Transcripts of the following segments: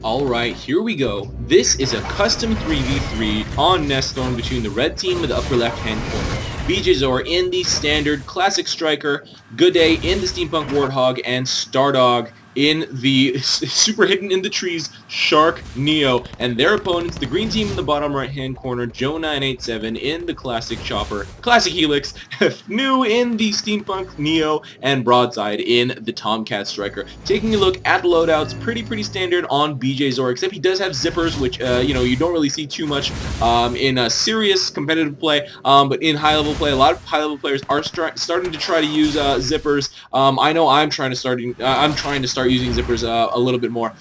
Alright, here we go. This is a custom 3v3 on Nesthorn between the red team in the upper left-hand corner. Bjzor in the standard classic striker, Goodday in the steampunk warthog, and StarDog in the super hidden in the trees Shark Neo, and their opponents, the green team in the bottom right hand corner, Joe987 in the classic chopper, classic helix, Fnoo in the steampunk Neo, and Broadside in the Tomcat striker. Taking a look at the loadouts, pretty standard on Bjzor, except he does have zippers, which you don't really see too much in a serious competitive play, but in high level play, a lot of high level players are starting to try to use zippers. I know I'm trying to start using zippers a little bit more.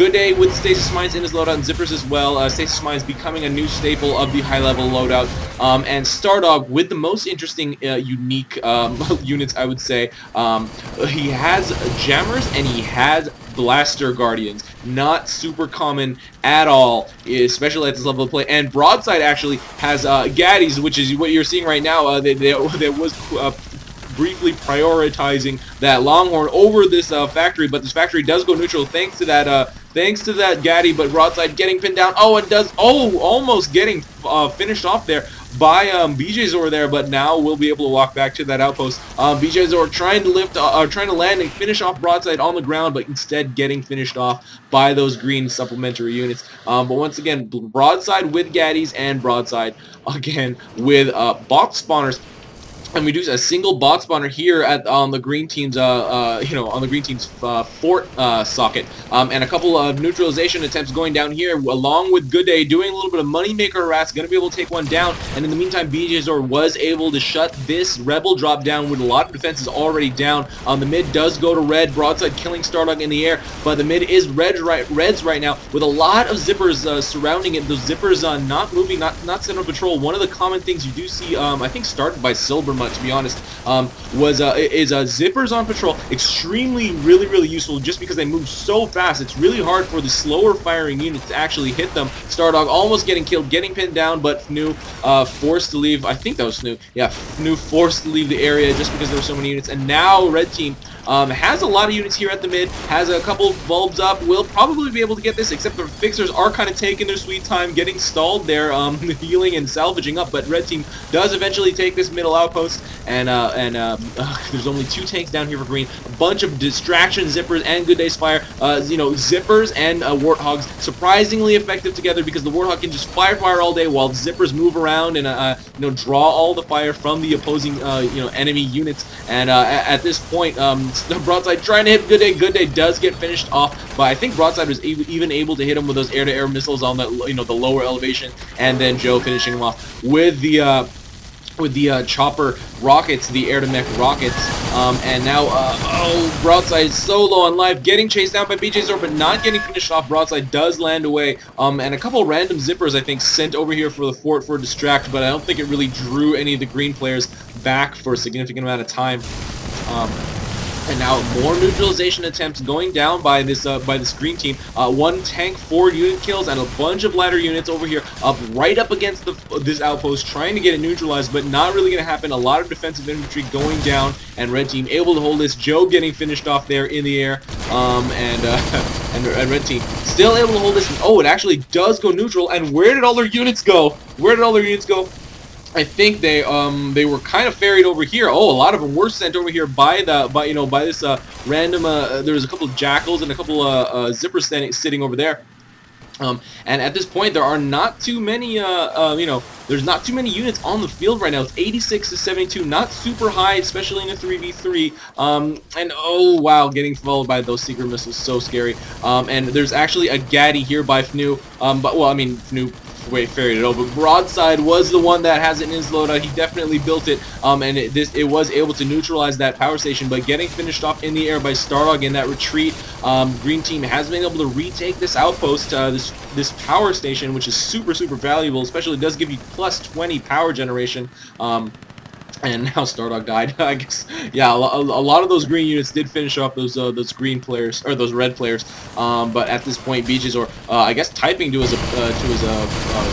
Goodday with Stasis Mines in his loadout and zippers as well. Stasis Mines becoming a new staple of the high-level loadout. And StarDog with the most interesting, unique units, I would say. He has jammers and he has Blaster Guardians. Not super common at all, especially at this level of play. And Broadside actually has Gaddies, which is what you're seeing right now. There was briefly prioritizing that Longhorn over this factory, but this factory does go neutral thanks to that Gaddy, but Broadside getting pinned down. Almost getting finished off there by Bjzor there, but now we'll be able to walk back to that outpost. Bjzor trying to land and finish off Broadside on the ground, but instead getting finished off by those green supplementary units. But once again, Broadside with Gaddies and Broadside again with box spawners. And we do a single bot spawner here on the green team's fort socket, and a couple of neutralization attempts going down here, along with Goodday doing a little bit of moneymaker harass, going to be able to take one down. And in the meantime, Bjzor was able to shut this rebel drop down with a lot of defenses already down. The mid does go to red, Broadside killing StarDog in the air, but the mid is reds right now with a lot of zippers surrounding it. Those zippers not moving, not center patrol. One of the common things you do see, I think started by Silver, to be honest, is zippers on patrol. Extremely, really useful just because they move so fast. It's really hard for the slower firing units to actually hit them. StarDog almost getting killed, getting pinned down, but Fnoo forced to leave. I think that was Fnoo. Yeah, Fnoo forced to leave the area just because there were so many units. And now red team has a lot of units here at the mid, has a couple bulbs up, will probably be able to get this, except the fixers are kind of taking their sweet time, getting stalled there, healing and salvaging up, but red team does eventually take this middle outpost, and there's only 2 tanks down here for green, a bunch of distraction zippers and Goodday's fire, zippers and warthogs, surprisingly effective together because the warthog can just fire all day while the zippers move around and draw all the fire from the opposing enemy units. And at this point, Broadside trying to hit Goodday. Goodday does get finished off, but I think Broadside was even able to hit him with those air-to-air missiles on the the lower elevation, and then Joe finishing him off with the chopper rockets, the air-to-mech rockets. And now Broadside is so low on life, getting chased down by Bjzor, but not getting finished off. Broadside does land away, and a couple random zippers I think sent over here for the fort for a distract, but I don't think it really drew any of the green players back for a significant amount of time. And now more neutralization attempts going down by this green team. 1 tank, 4 unit kills, and a bunch of ladder units over here right up against this outpost, trying to get it neutralized, but not really going to happen. A lot of defensive infantry going down, and red team able to hold this. Joe getting finished off there in the air, and red team still able to hold this. Oh, it actually does go neutral. And where did all their units go? Where did all their units go? I think they were kind of ferried over here. Oh, a lot of them were sent over here by this random. There was a couple of jackals and a couple of zippers sitting over there. And at this point, there are not too many. There's not too many units on the field right now. It's 86 to 72, not super high, especially in a 3v3. And oh wow, getting followed by those secret missiles, so scary. And there's actually a Gaddy here by Fnoo. Fnoo ferried it over. Broadside was the one that has it in his loadout. He definitely built it, and it was able to neutralize that power station, but getting finished off in the air by StarDog in that retreat. Green team has been able to retake this outpost, this power station, which is super valuable, especially does give you plus 20 power generation. And now StarDog died. I guess, yeah, a lot of those green units did finish off those green players, or those red players. But at this point, Bjzor, I guess, typing to his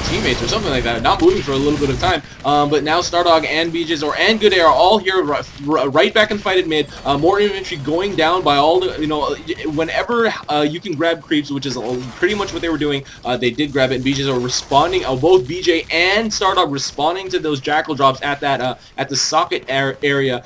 teammates or something like that, not moving for a little bit of time. But now StarDog and Bjzor and goodday are all here, right back in fight at mid. More infantry going down by all the, whenever you can grab creeps, which is pretty much what they were doing. They did grab it, and Bjzor responding. Both BJ and StarDog responding to those jackal drops at that at the socket area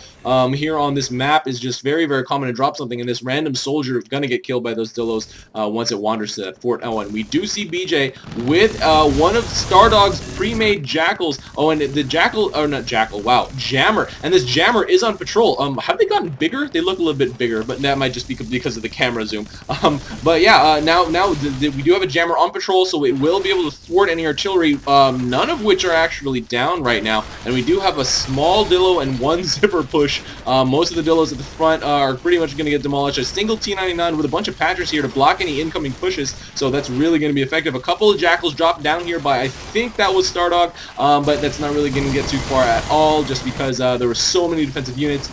here on this map is just very, very common to drop something, and this random soldier is going to get killed by those Dillos once it wanders to that Fort L1. We do see BJ with one of StarDog's pre-made jackals. Oh, and the jackal, or not jackal, wow, jammer. And this jammer is on patrol. Have they gotten bigger? They look a little bit bigger, but that might just be because of the camera zoom. But yeah, now we do have a jammer on patrol, so it will be able to thwart any artillery, none of which are actually down right now. And we do have a small Dillo and one zipper push. Most of the Dillos at the front are pretty much going to get demolished. A single T99 with a bunch of Patchers here to block any incoming pushes, so that's really going to be effective. A couple of Jackals dropped down here by, I think that was StarDog, but that's not really going to get too far at all, just because there were so many defensive units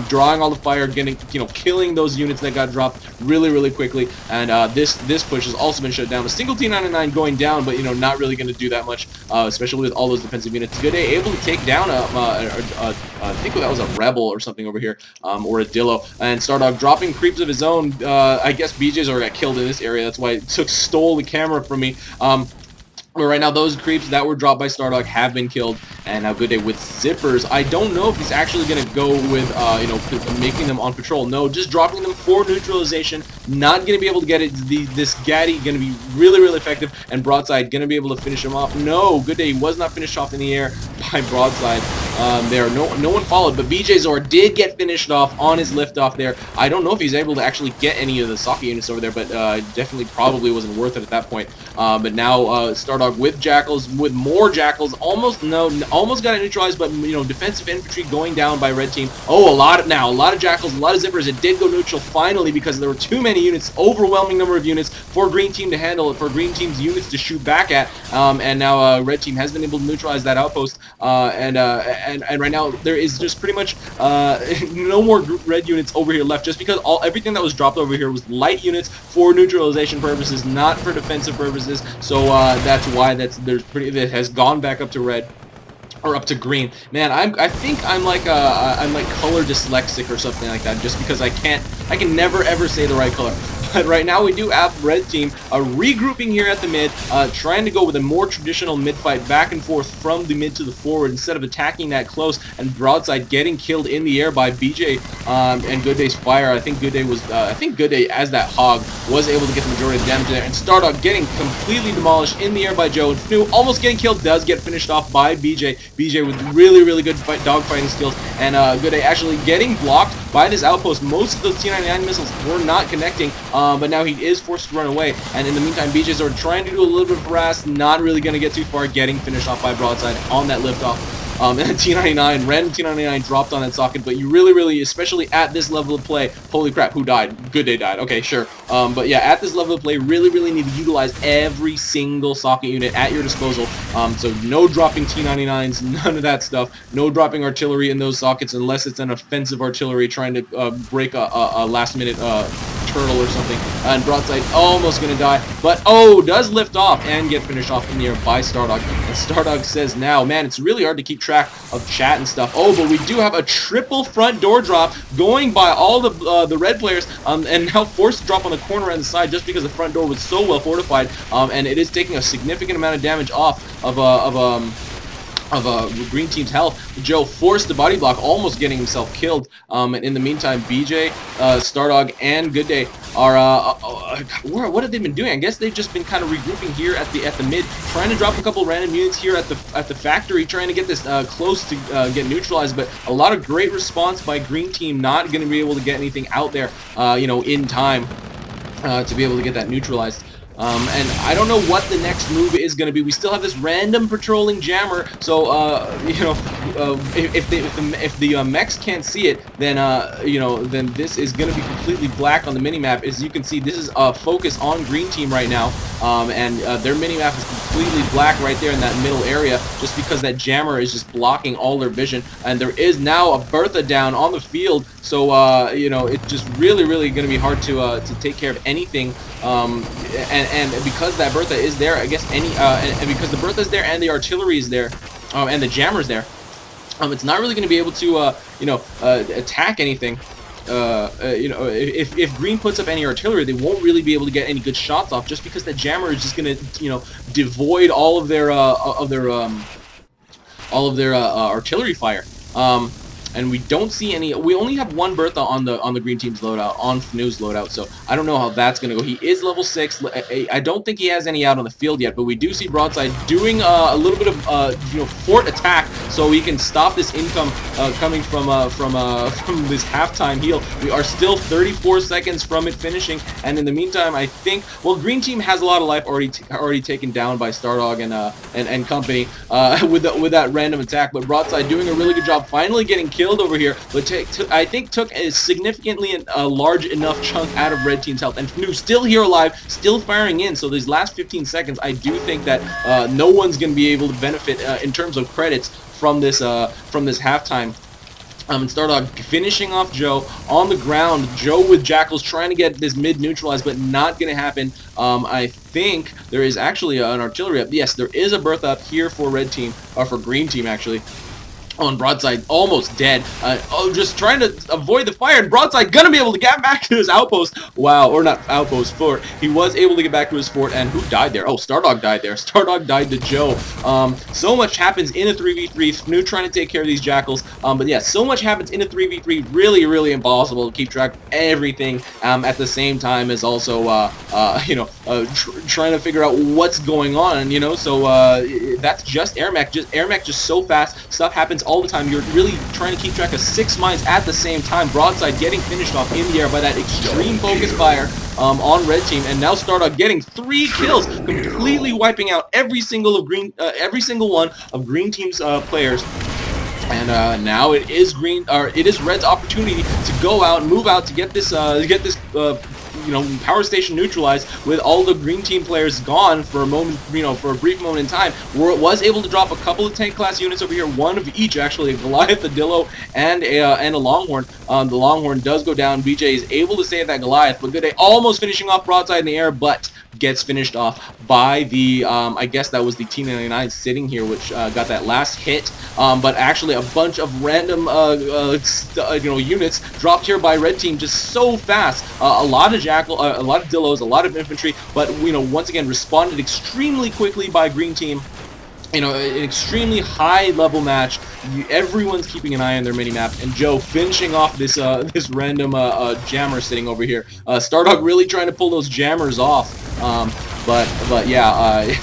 drawing all the fire, getting, killing those units that got dropped really, really quickly. And this push has also been shut down. A single T99 going down, but not really going to do that much, especially with all those defensive units. goodday able to take down I think that was a Rebel or something over here, or a Dillo, and StarDog dropping creeps of his own. I guess Bjzor got killed in this area. That's why it stole the camera from me. But right now, those creeps that were dropped by StarDog have been killed, and now goodday with zippers. I don't know if he's actually going to go with, making them on patrol. No, just dropping them for neutralization. Not going to be able to get it. This Gaddy going to be really, really effective, and Broadside going to be able to finish him off. No, goodday was not finished off in the air by Broadside. There, no one followed, but Bjzor did get finished off on his liftoff there. I don't know if he's able to actually get any of the socket units over there, but definitely probably wasn't worth it at that point. But now StarDog with jackals, with more jackals, almost got it neutralized, but defensive infantry going down by red team. Oh, a lot of jackals, a lot of zippers. It did go neutral finally because there were too many units, overwhelming number of units for green team to handle it, for green team's units to shoot back at. And now red team has been able to neutralize that outpost. And right now there is just pretty much no more red units over here left, just because everything that was dropped over here was light units for neutralization purposes, not for defensive purposes. So that's why that has gone back up to red. Or up to green. Man, I think I'm like color dyslexic or something like that, just because I can never ever say the right color. But right now we do have red team regrouping here at the mid, trying to go with a more traditional mid fight, back and forth from the mid to the forward instead of attacking that close, and Broadside getting killed in the air by BJ and goodday's fire. I think goodday as that hog was able to get the majority of the damage there, and StarDog getting completely demolished in the air by Joe, and Fnoo almost getting killed, does get finished off by BJ. BJ with really, really good dogfighting skills, and goodday actually getting blocked by this outpost. Most of those T99 missiles were not connecting, but now he is forced to run away, and in the meantime Bjzor trying to do a little bit of harass, not really going to get too far, getting finished off by Broadside on that liftoff. And T99, random T99 dropped on that socket, but you really, especially at this level of play, holy crap, who died? goodday died, okay, sure. But yeah, at this level of play, really need to utilize every single socket unit at your disposal. So no dropping T99s, none of that stuff. No dropping artillery in those sockets unless it's an offensive artillery trying to break a last-minute turtle or something. And Broadside almost gonna die, but does lift off and get finished off in the air by StarDog. And StarDog says now, man, it's really hard to keep track of chat and stuff. But we do have a triple front door drop going by all the red players, and now forced to drop on the corner and the side just because the front door was so well fortified, and it is taking a significant amount of damage off of green team's health. Joe forced the body block, almost getting himself killed. And in the meantime, BJ, StarDog, and goodday are what have they been doing? I guess they've just been kind of regrouping here at the mid, trying to drop a couple random units here at the factory, trying to get this close to get neutralized. But a lot of great response by green team, not going to be able to get anything out there, in time to be able to get that neutralized. And I don't know what the next move is going to be. We still have this random patrolling jammer, so you know, if the mechs can't see it, then you know, then this is going to be completely black on the minimap. As you can see, this is a focus on green team right now, and their minimap is completely black right there in that middle area, just because that jammer is just blocking all their vision. And there is now a Bertha down on the field, so you know, it's just really going to be hard to take care of anything. And because that Bertha is there, I guess and because the Bertha is there and the artillery is there, and the jammer's there, it's not really going to be able to you know, attack anything. You know, if green puts up any artillery, they won't really be able to get any good shots off, just because the jammer is just going to, you know, devoid all of their artillery fire. And we don't see any. We only have one Bertha on the green team's loadout, on Fnoo's loadout. So I don't know how that's gonna go. He is level 6. I don't think he has any out on the field yet, but we do see Broadside doing a little bit of you know, fort attack, so we can stop this income coming from this halftime heal. We are still 34 seconds from it finishing, and in the meantime, I think, well, green team has a lot of life already taken down by StarDog and company with that random attack. But Broadside doing a really good job, finally getting killed over here, but I think took a significantly large enough chunk out of red team's health. And Fnoo still here alive, still firing in. So these last 15 seconds, I do think that no one's going to be able to benefit in terms of credits from this halftime. And StarDog finishing off Joe on the ground. Joe with Jackals trying to get this mid neutralized, but not going to happen. I think there is actually an artillery up. Yes, there is a Bertha up here for red team, or for green team actually. On Broadside, almost dead. Just trying to avoid the fire, and Broadside gonna be able to get back to his outpost. Wow, or not outpost, fort. He was able to get back to his fort, and who died there? Oh, StarDog died there. StarDog died to Joe. So much happens in a 3v3. Fnoo trying to take care of these Jackals. But yeah, so much happens in a 3v3. Really impossible to keep track of everything at the same time as also, you know, trying to figure out what's going on, you know. So that's just AirMech. AirMech just so fast. Stuff happens all the time. You're really trying to keep track of 6 mines at the same time. Broadside getting finished off in the air by that extreme focus fire on red team, and now StarDog getting 3 kills, completely wiping out every single one of green team's players. And now it is red's opportunity to go out, move out, to get this you know, power station neutralized with all the green team players gone for a moment, you know, for a brief moment in time. Was able to drop a couple of tank class units over here, one of each actually, a Goliath, a Dillo, and a Longhorn. The Longhorn does go down. BJ is able to save that Goliath, but Goodday almost finishing off Broadside in the air, but gets finished off by the, I guess that was the T99 sitting here, which got that last hit. But actually a bunch of random, you know, units dropped here by red team just so fast. A lot of Jackal, a lot of Dillos, a lot of infantry, but, you know, once again responded extremely quickly by green team. You know, an extremely high level match. Everyone's keeping an eye on their minimap, and Joe finishing off this this random jammer sitting over here. StarDog really trying to pull those jammers off, but yeah,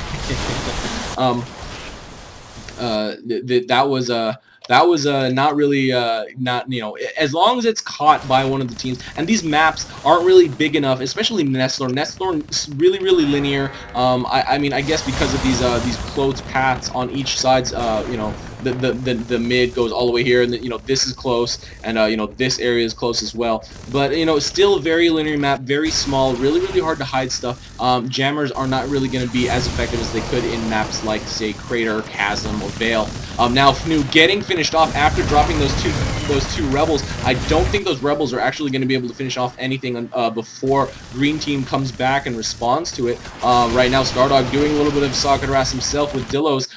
that was not really not, you know, as long as it's caught by one of the teams. And these maps aren't really big enough, especially Nesthorn. Nesthorn is really linear. I mean, I guess because of these closed paths on each side's, you know, the mid goes all the way here, and you know, this is close, and you know, this area is close as well. But you know, still a very linear map, very small, really hard to hide stuff. Jammers are not really going to be as effective as they could in maps like, say, Crater, Chasm, or Vale. Now Fnoo getting finished off after dropping those two rebels. I don't think those rebels are actually going to be able to finish off anything before green team comes back and responds to it. Right now, StarDog doing a little bit of socket harass himself with Dillos.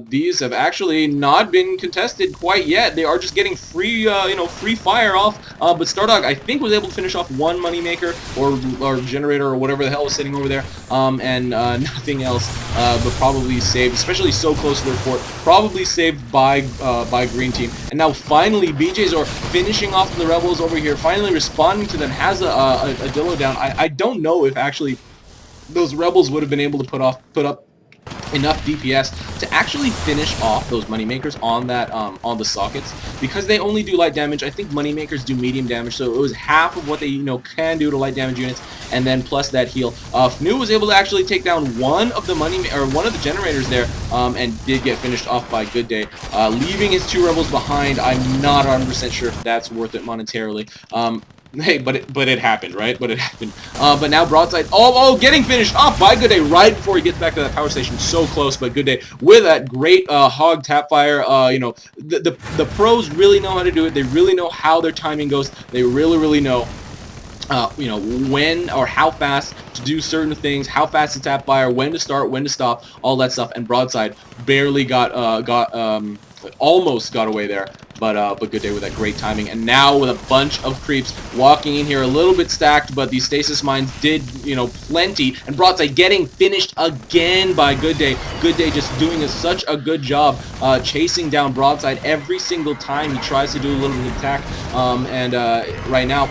These have actually not been contested quite yet. They are just getting free, you know, free fire off. But StarDog, I think, was able to finish off one moneymaker or generator or whatever the hell was sitting over there, and nothing else. But probably saved, especially so close to their fort. Probably saved by green team. And now finally, Bjzor finishing off the rebels over here. Finally responding to them. Has a Dillo down. I don't know if actually those rebels would have been able to put up enough DPS to actually finish off those moneymakers on that on the sockets. Because they only do light damage, I think moneymakers do medium damage, so it was half of what they can do to light damage units, and then plus that heal. Fnoo was able to actually take down one of the one of the generators there, and did get finished off by Goodday, leaving his 2 rebels behind. I'm not 100% sure if that's worth it monetarily. Hey, but it happened, right? But it happened. But now Broadside, getting finished off by Goodday right before he gets back to that power station. So close, but Goodday with that great hog tap fire. The pros really know how to do it. They really know how their timing goes. They really know when or how fast to do certain things, how fast to tap fire, when to start, when to stop, all that stuff. And Broadside barely almost got away there, but Goodday with that great timing. And now with a bunch of creeps walking in here, a little bit stacked, but these stasis mines did, plenty. And Broadside getting finished again by Goodday. Goodday just doing such a good job chasing down Broadside every single time he tries to do a little bit of attack. Right now,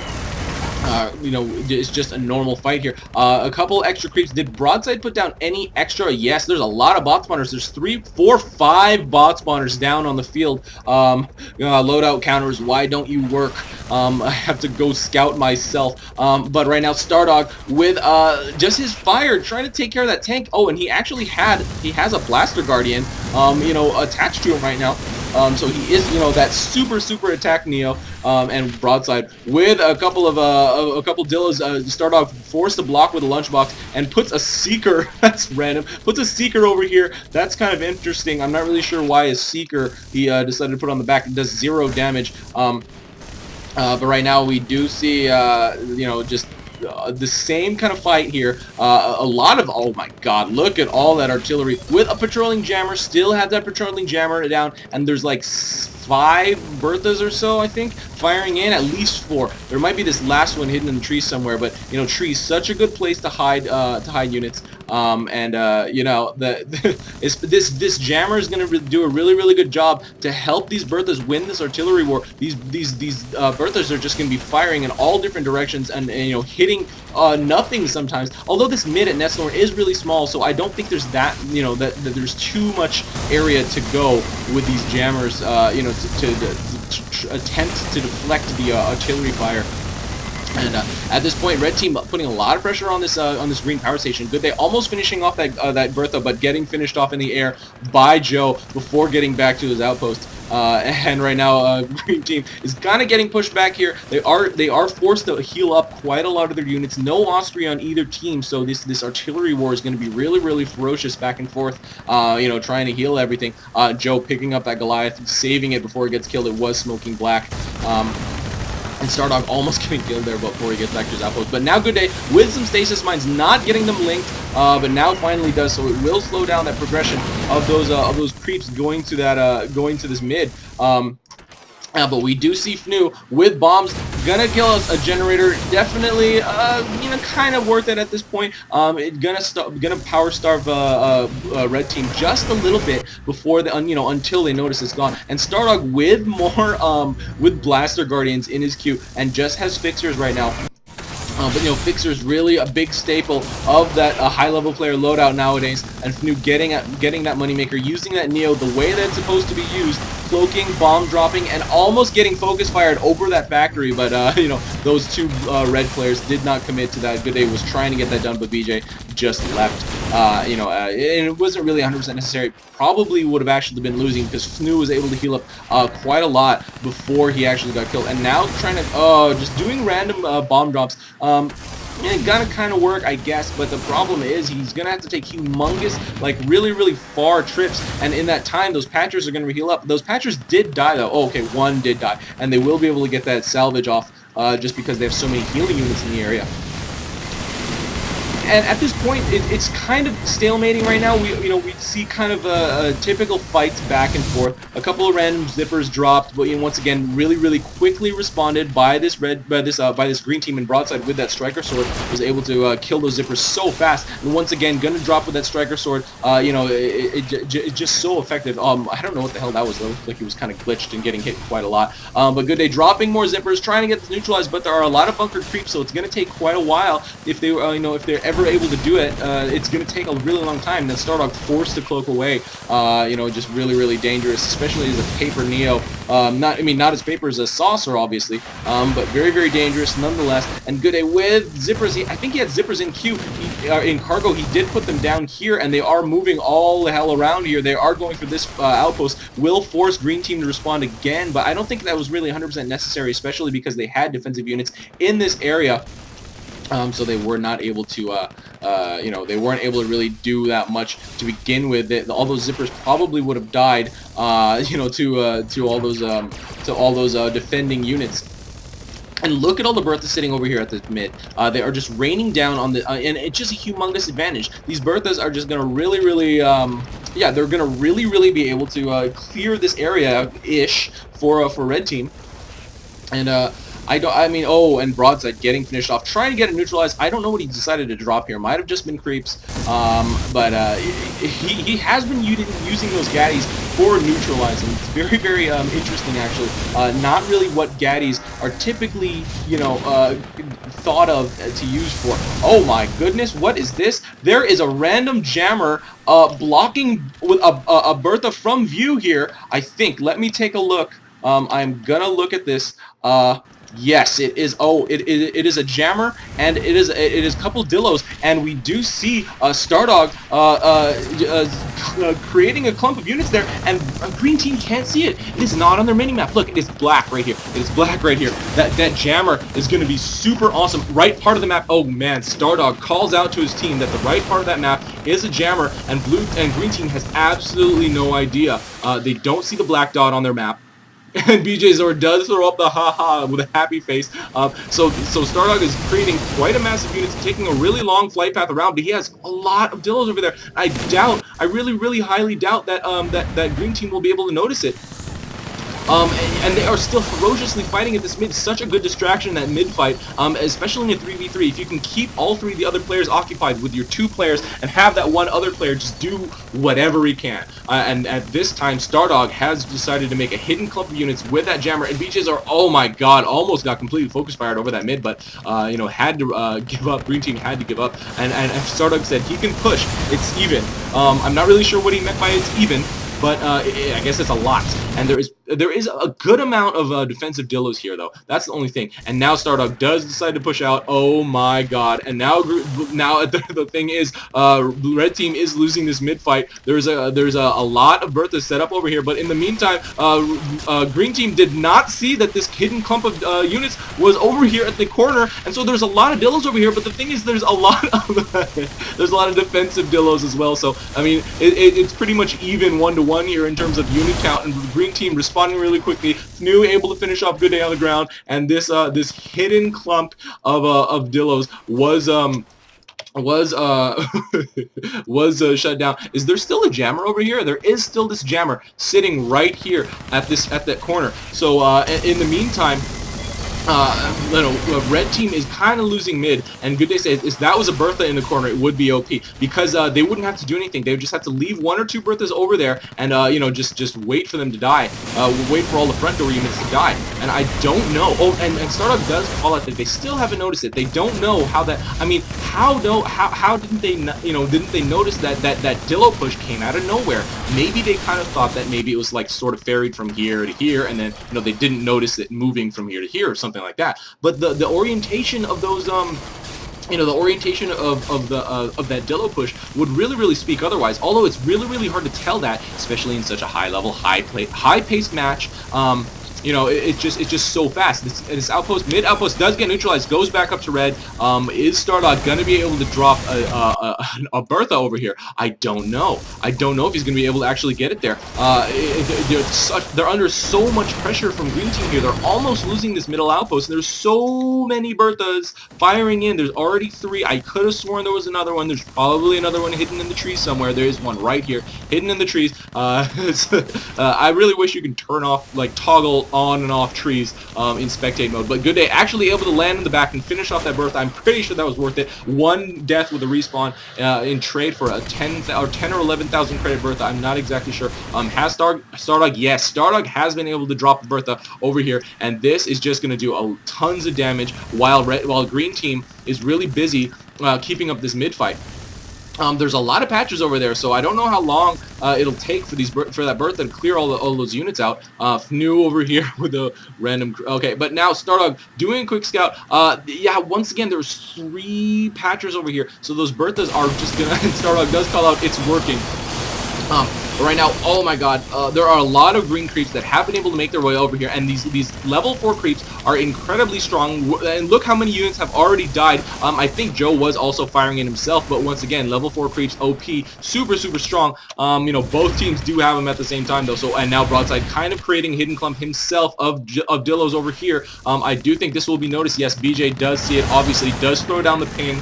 it's just a normal fight here. A couple extra creeps. Did Broadside put down any extra? Yes, there's a lot of bot spawners. There's 3, 4, 5 bot spawners down on the field. Loadout counters, why don't you work? I have to go scout myself. But right now, StarDog with just his fire trying to take care of that tank. Oh, and he actually has a Blaster Guardian, attached to him right now. So he is, that super attack Neo, and Broadside with a couple Dillas. StarDog forced to block with a lunchbox and puts a Seeker. That's random. Puts a Seeker over here. That's kind of interesting. I'm not really sure why a Seeker he decided to put on the back. It does 0 damage. But right now we do see, just the same kind of fight here. A lot of, oh my god, look at all that artillery with a patrolling jammer. Still have that patrolling jammer down, and there's like 5 Berthas or so, I think, firing in, at least 4. There might be this last one hidden in the trees somewhere, but trees such a good place to hide units. This jammer is going to do a really good job to help these Berthas win this artillery war. These Berthas are just going to be firing in all different directions and hitting nothing sometimes. Although this mid at Nesthorn is really small, so I don't think there's that that there's too much area to go with these jammers. To attempt to deflect the artillery fire. And at this point, red team putting a lot of pressure on this green power station. Goodday almost finishing off that Bertha, but getting finished off in the air by Joe before getting back to his outpost. And right now, green team is kind of getting pushed back here. They are forced to heal up quite a lot of their units. No Osprey on either team, so this artillery war is going to be really ferocious back and forth. Trying to heal everything. Joe picking up that Goliath, saving it before it gets killed. It was smoking black. And StarDog almost getting killed there before he gets back to his outpost. But now Goodday with some stasis mines, not getting them linked, but now it finally does. So it will slow down that progression of those creeps going to this mid. But we do see Fnoo with bombs gonna kill a generator. Definitely, kind of worth it at this point. Gonna power starve red team just a little bit before until they notice it's gone. And StarDog with more with Blaster Guardians in his queue and just has fixers right now. But Fixer's really a big staple of that high-level player loadout nowadays, and Fnoo getting that moneymaker, using that Neo the way that it's supposed to be used, cloaking, bomb dropping, and almost getting focus fired over that factory. But those 2 red players did not commit to that. Goodday was trying to get that done, but BJ just left. And it wasn't really 100% necessary. Probably would have actually been losing because Fnoo was able to heal up quite a lot before he actually got killed. And now trying to just doing random bomb drops. Gonna kind of work, I guess, but the problem is he's gonna have to take humongous, like really far trips, and in that time those patchers are gonna heal up. Those patchers did die though. Oh, okay, 1 did die, and they will be able to get that salvage off just because they have so many healing units in the area. And at this point, it's kind of stalemating right now. We see kind of a typical fights back and forth. A couple of random zippers dropped, but once again, really quickly responded by this green team. And Broadside with that striker sword was able to kill those zippers so fast. And once again, gonna drop with that striker sword. It's just so effective. I don't know what the hell that was. It looked like it was kind of glitched and getting hit quite a lot. But Goodday dropping more zippers, trying to get this neutralized. But there are a lot of bunkered creeps, so it's gonna take quite a while if they're ever able to do it, it's going to take a really long time. Then StarDog forced to cloak away. You know, just really dangerous, especially as a paper Neo. Not as paper as a saucer, obviously, but very dangerous nonetheless. And Goodday with zippers. I think he had zippers in Q. In cargo, he did put them down here, and they are moving all the hell around here. They are going for this outpost. Will force green team to respond again, but I don't think that was really 100% necessary, especially because they had defensive units in this area. So they were not able to, you know, they weren't able to really do that much to begin with. All those zippers probably would have died, you know, to all those defending units. And look at all the Berthas sitting over here at the mid. They are just raining down on the, and it's just a humongous advantage. These Berthas are just gonna really, yeah, they're gonna really be able to clear this area-ish for red team. And oh, and Broadside getting finished off, trying to get it neutralized. I don't know what he decided to drop here. Might have just been creeps, but he has been using those gaddies for neutralizing. It's very interesting, actually. Not really what gaddies are typically, you know, thought of to use for. Oh my goodness, what is this? There is a random jammer blocking with a Bertha from view here, I think. Let me take a look. I'm gonna look at this. Yes, it is. Oh, it is a jammer, and it is a couple Dillos, and we do see StarDog creating a clump of units there, and green team can't see it. It is not on their minimap. Look, it is black right here. It is black right here. That jammer is going to be super awesome. Right part of the map. Oh man, StarDog calls out to his team that the right part of that map is a jammer, and green team has absolutely no idea. They don't see the black dot on their map. And Bjzor does throw up the haha with a happy face. So StarDog is creating quite a massive unit, taking a really long flight path around, but he has a lot of Dillos over there. I really highly doubt that that green team will be able to notice it. And they are still ferociously fighting at this mid. Such a good distraction in that mid fight, especially in a 3v3. If you can keep all three of the other players occupied with your two players and have that one other player just do whatever he can. And at this time, StarDog has decided to make a hidden clump of units with that jammer, and Bjzor, oh my god, almost got completely focus fired over that mid, but you know, had to give up. Green team had to give up, and StarDog said he can push. It's even. I'm not really sure what he meant by it's even, but I guess it's a lot. And there is a good amount of defensive Dillos here, though. That's the only thing. And now StarDog does decide to push out. Oh my god! And now the thing is, red team is losing this mid fight. There's a lot of Berthas set up over here, but in the meantime, green team did not see that this hidden clump of units was over here at the corner, and so there's a lot of Dillos over here. But the thing is, there's a lot of defensive Dillos as well. So I mean, it's pretty much even 1-to-1 here in terms of unit count, and green team responding really quickly. Fnoo able to finish off Goodday on the ground, and this hidden clump of Dillos was shut down. Is there still a jammer over here? There is still this jammer sitting right here at that corner. So in the meantime, you know, red team is kind of losing mid, and Goodday says if that was a Bertha in the corner, it would be OP, because they wouldn't have to do anything. They would just have to leave 1 or 2 Berthas over there, and you know, just wait for them to die. Wait for all the front door units to die. And I don't know. Oh, and StarDog does call out that they still haven't noticed it. They don't know how that. I mean, how didn't they? You know, didn't they notice that Dillo push came out of nowhere? Maybe they kind of thought that maybe it was like sort of ferried from here to here, and then you know, they didn't notice it moving from here to here or something like that. But the orientation of those you know, the orientation of that Dillo push would really speak otherwise. Although it's really hard to tell that, especially in such a high-paced match. You know, it's just so fast. This outpost, mid outpost, does get neutralized, goes back up to red. Is StarDog going to be able to drop a Bertha over here? I don't know. I don't know if he's going to be able to actually get it there. They're under so much pressure from green team here. They're almost losing this middle outpost. And there's so many Berthas firing in. There's already 3. I could have sworn there was another one. There's probably another one hidden in the trees somewhere. There is one right here, hidden in the trees. I really wish you could turn off, like toggle on and off trees in spectate mode. But Goodday actually able to land in the back and finish off that Bertha. I'm pretty sure that was worth it. 1 death with a respawn in trade for a 10 or 11,000 credit Bertha. I'm not exactly sure. Has StarDog? Yes, StarDog has been able to drop the Bertha over here, and this is just going to do tons of damage while green team is really busy keeping up this mid fight. There's a lot of patches over there, so I don't know how long it'll take for that Bertha to clear all those units out. Fnoo over here with a random... Okay, but now StarDog doing a quick scout. Yeah, once again, there's 3 patchers over here, so those Berthas are just gonna... And StarDog does call out, it's working. Right now, oh my god, there are a lot of green creeps that have been able to make their way over here, and these level 4 creeps are incredibly strong, and look how many units have already died. I think Joe was also firing in himself, but once again, level 4 creeps, OP, super strong. You know, both teams do have them at the same time though, so, and now Broadside kind of creating a hidden clump himself of Dillos over here. I do think this will be noticed. Yes, BJ does see it, obviously does throw down the ping,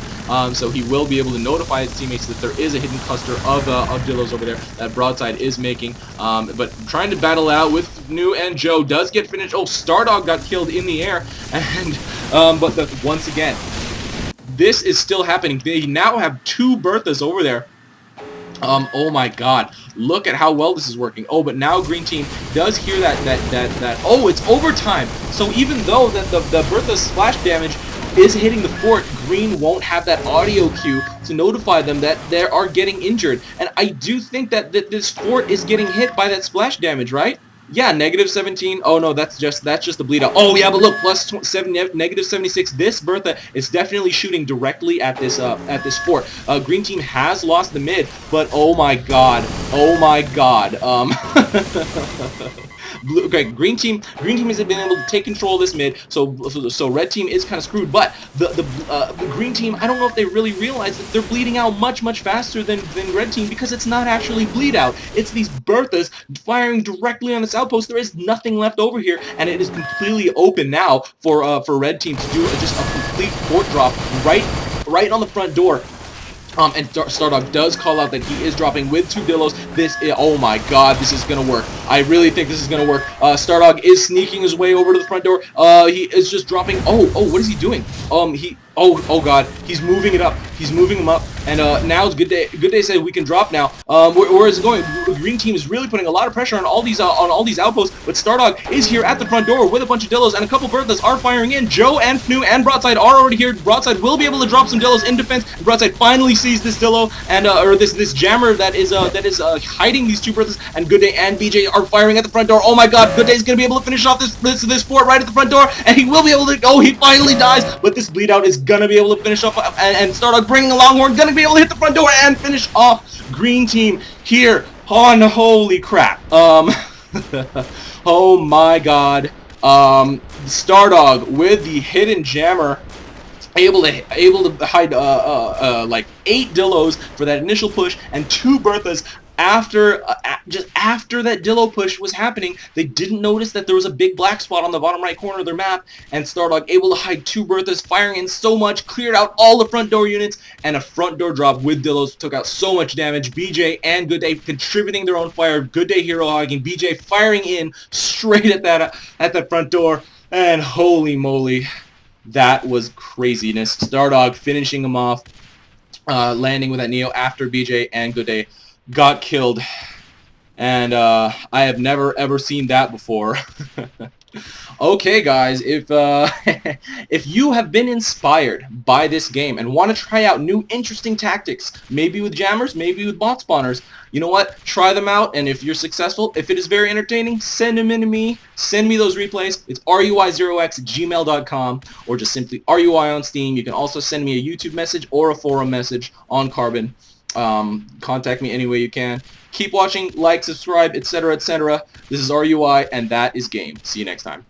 so he will be able to notify his teammates that there is a hidden cluster of Dillos over there that Broadside is making, but trying to battle it out with Fnoo, and Joe does get finished. Oh, StarDog got killed in the air, and but once again, this is still happening. They now have 2 Berthas over there. Oh my god, look at how well this is working. Oh, but now green team does hear that oh, it's overtime. So even though that the Bertha splash damage is hitting the fort, green won't have that audio cue to notify them that they are getting injured. And I do think that this fort is getting hit by that splash damage, right? Yeah, -17. Oh no, that's just the bleed out. Oh yeah, but look, -76. This Bertha is definitely shooting directly at this fort. Green team has lost the mid, but oh my god, okay, green team hasn't been able to take control of this mid, so red team is kind of screwed. But the green team, I don't know if they really realize that they're bleeding out much faster than red team, because it's not actually bleed out. It's these Berthas firing directly on this outpost. There is nothing left over here, and it is completely open now for red team to do just a complete fort drop right on the front door. And StarDog does call out that he is dropping with 2 Dillos. Oh my god, this is gonna work. I really think this is gonna work. StarDog is sneaking his way over to the front door. He is just dropping. Oh, what is he doing? Oh god, he's moving it up. He's moving him up, and now it's Goodday. Goodday said we can drop now. Where is it going? The green team is really putting a lot of pressure on all these outposts, but StarDog is here at the front door with a bunch of Dillos, and a couple Berthas are firing in. Joe and Fnoo and Broadside are already here. Broadside will be able to drop some Dillos in defense. Broadside finally sees this Dillo and or this jammer that is hiding these 2 Berthas, and Goodday and BJ are firing at the front door. Oh my god, Gooday's gonna be able to finish off this fort right at the front door, and he will be able to. Oh, he finally dies, but this bleed out is gonna be able to finish off, and StarDog bringing a Longhorn, gonna be able to hit the front door and finish off green team here on holy crap. Oh my god. StarDog with the hidden jammer, able to hide like 8 Dillos for that initial push, and 2 Berthas just after that Dillo push was happening. They didn't notice that there was a big black spot on the bottom right corner of their map, and StarDog able to hide 2 Berthas, firing in so much, cleared out all the front door units, and a front door drop with Dillos took out so much damage. BJ and Goodday contributing their own fire. Goodday hero hogging, BJ firing in straight at that front door, and holy moly, that was craziness. StarDog finishing him off, landing with that Neo after BJ and Goodday got killed, and I have never ever seen that before. Okay guys, if if you have been inspired by this game and want to try out new interesting tactics, maybe with jammers, maybe with bot spawners, you know what, try them out, and if you're successful, if it is very entertaining, send them in to me. Send me those replays. It's rui0x@gmail.com, or just simply RUI on Steam. You can also send me a YouTube message or a forum message on Carbon. Contact me any way you can. Keep watching, like, subscribe, etc., etc. This is RUI, and that is game. See you next time.